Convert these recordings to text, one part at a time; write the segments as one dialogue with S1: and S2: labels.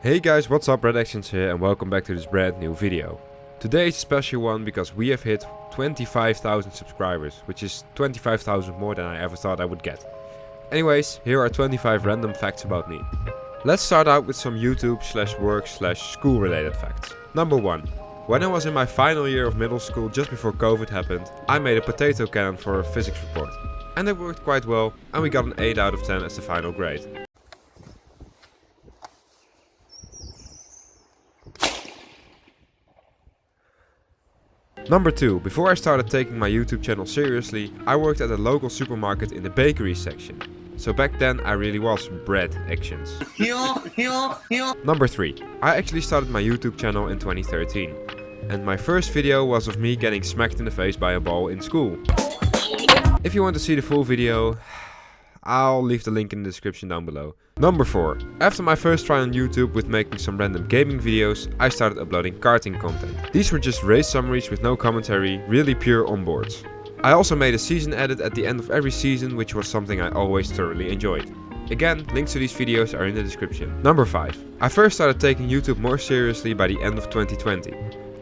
S1: Hey guys, what's up? RedExions here and welcome back to this brand new video. Today is a special one because we have hit 25,000 subscribers, which is 25,000 more than I ever thought I would get. Anyways, here are 25 random facts about me. Let's start out with some YouTube/work/school related facts. Number 1. When I was in my final year of middle school just before COVID happened, I made a potato cannon for a physics report. And it worked quite well and we got an 8 out of 10 as the final grade. Number 2. Before I started taking my YouTube channel seriously, I worked at a local supermarket in the bakery section. So back then I really was RedExions. Number 3. I actually started my YouTube channel in 2013. And my first video was of me getting smacked in the face by a ball in school. If you want to see the full video, I'll leave the link in the description down below. Number 4. After my first try on YouTube with making some random gaming videos, I started uploading karting content. These were just race summaries with no commentary, really pure onboards. I also made a season edit at the end of every season, which was something I always thoroughly enjoyed. Again, links to these videos are in the description. Number 5. I first started taking YouTube more seriously by the end of 2020.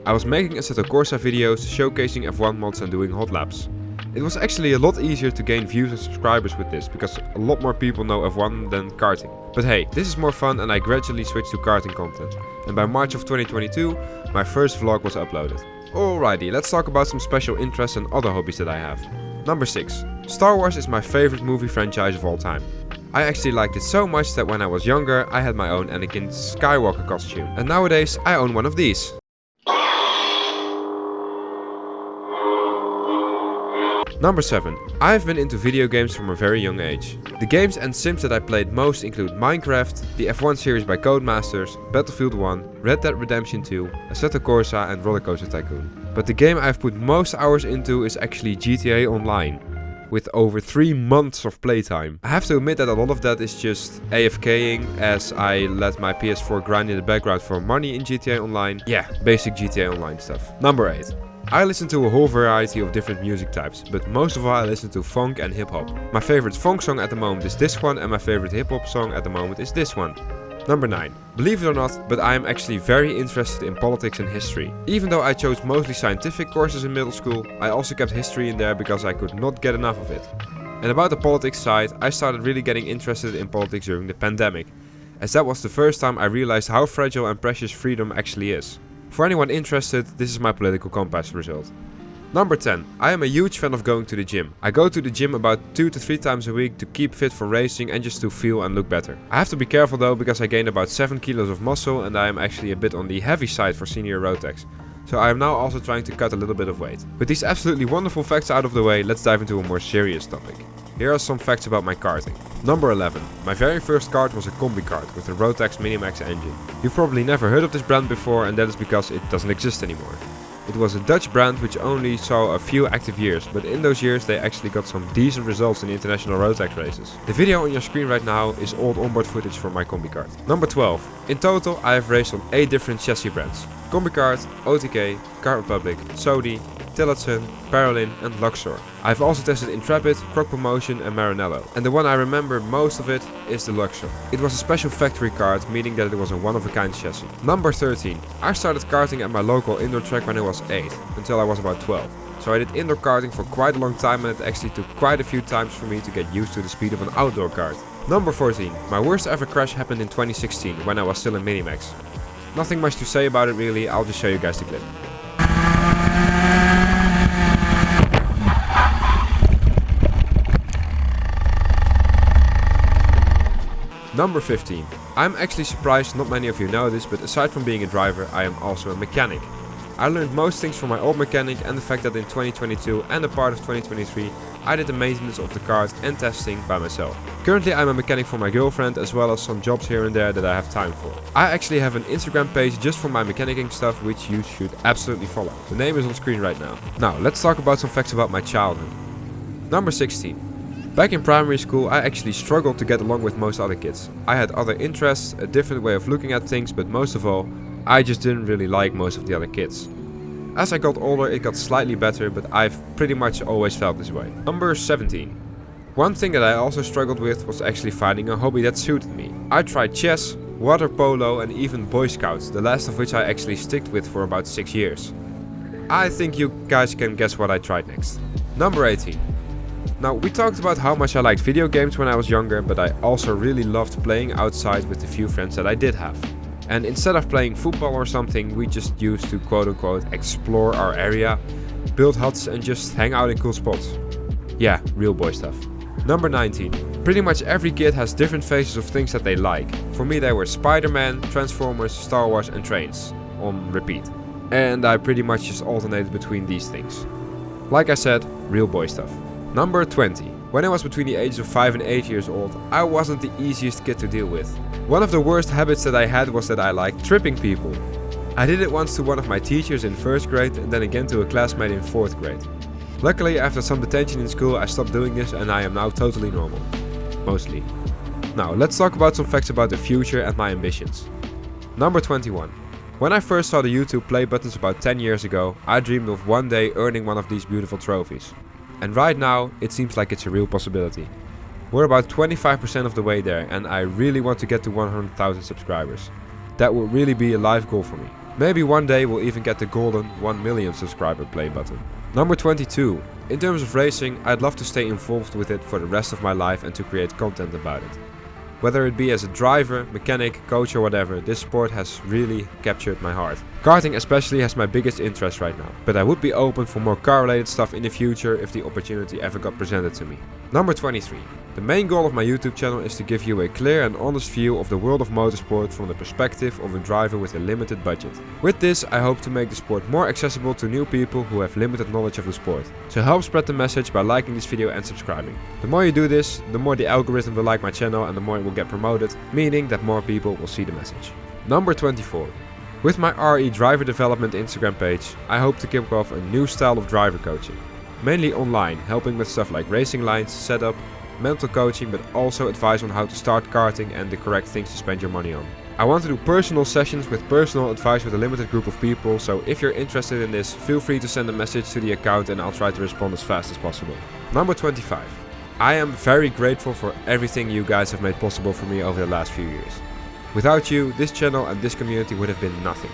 S1: I was making Assetto Corsa videos showcasing F1 mods and doing hot laps. It was actually a lot easier to gain views and subscribers with this, because a lot more people know F1 than karting. But hey, this is more fun and I gradually switched to karting content. And by March of 2022, my first vlog was uploaded. Alrighty, let's talk about some special interests and other hobbies that I have. Number 6. Star Wars is my favorite movie franchise of all time. I actually liked it so much that when I was younger, I had my own Anakin Skywalker costume. And nowadays, I own one of these. Number 7. I've been into video games from a very young age. The games and sims that I played most include Minecraft, the F1 series by Codemasters, Battlefield 1, Red Dead Redemption 2, Assetto Corsa and Roller Coaster Tycoon. But the game I've put most hours into is actually GTA Online, with over 3 months of playtime. I have to admit that a lot of that is just AFKing as I let my PS4 grind in the background for money in GTA Online. Yeah, basic GTA Online stuff. Number 8. I listen to a whole variety of different music types, but most of all I listen to funk and hip-hop. My favorite funk song at the moment is this one and my favorite hip-hop song at the moment is this one. Number 9. Believe it or not, but I am actually very interested in politics and history. Even though I chose mostly scientific courses in middle school, I also kept history in there because I could not get enough of it. And about the politics side, I started really getting interested in politics during the pandemic, as that was the first time I realized how fragile and precious freedom actually is. For anyone interested, this is my political compass result. Number 10. I am a huge fan of going to the gym. I go to the gym about 2 to 3 times a week to keep fit for racing and just to feel and look better. I have to be careful though because I gained about 7 kilos of muscle and I am actually a bit on the heavy side for senior road techs. So I am now also trying to cut a little bit of weight. With these absolutely wonderful facts out of the way, let's dive into a more serious topic. Here are some facts about my karting. Number 11. My very first kart was a combi kart with a Rotax Minimax engine. You've probably never heard of this brand before and that is because it doesn't exist anymore. It was a Dutch brand which only saw a few active years, but in those years they actually got some decent results in the international Rotax races. The video on your screen right now is old onboard footage from my combi kart. Number 12. In total I have raced on 8 different chassis brands. Combi Kart, OTK, Kart Republic, Sodi, Tillotson, Parolin and Luxor. I've also tested Intrepid, Croc Promotion and Maranello. And the one I remember most of it is the Luxor. It was a special factory kart, meaning that it was a one-of-a-kind chassis. Number 13. I started karting at my local indoor track when I was 8, until I was about 12. So I did indoor karting for quite a long time and it actually took quite a few times for me to get used to the speed of an outdoor kart. Number 14. My worst ever crash happened in 2016 when I was still in Minimax. Nothing much to say about it really, I'll just show you guys the clip. Number 15. I'm actually surprised not many of you know this, but aside from being a driver, I am also a mechanic. I learned most things from my old mechanic and the fact that in 2022 and a part of 2023 I did the maintenance of the kart and testing by myself. Currently I'm a mechanic for my girlfriend as well as some jobs here and there that I have time for. I actually have an Instagram page just for my mechanicking stuff which you should absolutely follow. The name is on screen right now. Now let's talk about some facts about my childhood. Number 16. Back in primary school I actually struggled to get along with most other kids. I had other interests, a different way of looking at things, but most of all, I just didn't really like most of the other kids. As I got older it got slightly better, but I've pretty much always felt this way. Number 17. One thing that I also struggled with was actually finding a hobby that suited me. I tried chess, water polo and even Boy Scouts, the last of which I actually sticked with for about 6 years. I think you guys can guess what I tried next. Number 18. Now, we talked about how much I liked video games when I was younger, but I also really loved playing outside with the few friends that I did have. And instead of playing football or something, we just used to quote-unquote explore our area, build huts and just hang out in cool spots. Yeah, real boy stuff. Number 19. Pretty much every kid has different phases of things that they like. For me they were Spider-Man, Transformers, Star Wars and trains, on repeat. And I pretty much just alternated between these things. Like I said, real boy stuff. Number 20. When I was between the ages of 5 and 8 years old, I wasn't the easiest kid to deal with. One of the worst habits that I had was that I liked tripping people. I did it once to one of my teachers in 1st grade and then again to a classmate in 4th grade. Luckily, after some detention in school, I stopped doing this and I am now totally normal. Mostly. Now, let's talk about some facts about the future and my ambitions. Number 21. When I first saw the YouTube play buttons about 10 years ago, I dreamed of one day earning one of these beautiful trophies. And right now, it seems like it's a real possibility. We're about 25% of the way there and I really want to get to 100,000 subscribers. That would really be a life goal for me. Maybe one day we'll even get the golden 1 million subscriber play button. Number 22. In terms of racing, I'd love to stay involved with it for the rest of my life and to create content about it. Whether it be as a driver, mechanic, coach or whatever, this sport has really captured my heart. Karting especially has my biggest interest right now, but I would be open for more car related stuff in the future if the opportunity ever got presented to me. Number 23. The main goal of my YouTube channel is to give you a clear and honest view of the world of motorsport from the perspective of a driver with a limited budget. With this, I hope to make the sport more accessible to new people who have limited knowledge of the sport. So help spread the message by liking this video and subscribing. The more you do this, the more the algorithm will like my channel and the more it will get promoted, meaning that more people will see the message. Number 24. With my RE Driver Development Instagram page, I hope to kick off a new style of driver coaching. Mainly online, helping with stuff like racing lines, setup, mental coaching, but also advice on how to start karting and the correct things to spend your money on. I want to do personal sessions with personal advice with a limited group of people, so if you're interested in this, feel free to send a message to the account and I'll try to respond as fast as possible. Number 25. I am very grateful for everything you guys have made possible for me over the last few years. Without you, this channel and this community would have been nothing.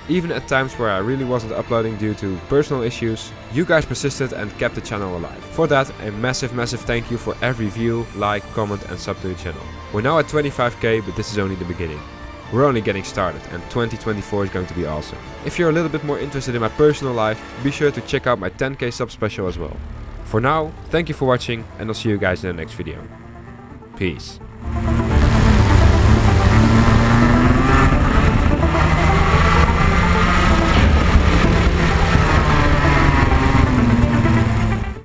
S1: Even at times where I really wasn't uploading due to personal issues, you guys persisted and kept the channel alive. For that, a massive thank you for every view, like, comment and sub to the channel. We're now at 25k, but this is only the beginning. We're only getting started and 2024 is going to be awesome. If you're a little bit more interested in my personal life, be sure to check out my 10k sub special as well. For now, thank you for watching and I'll see you guys in the next video. Peace.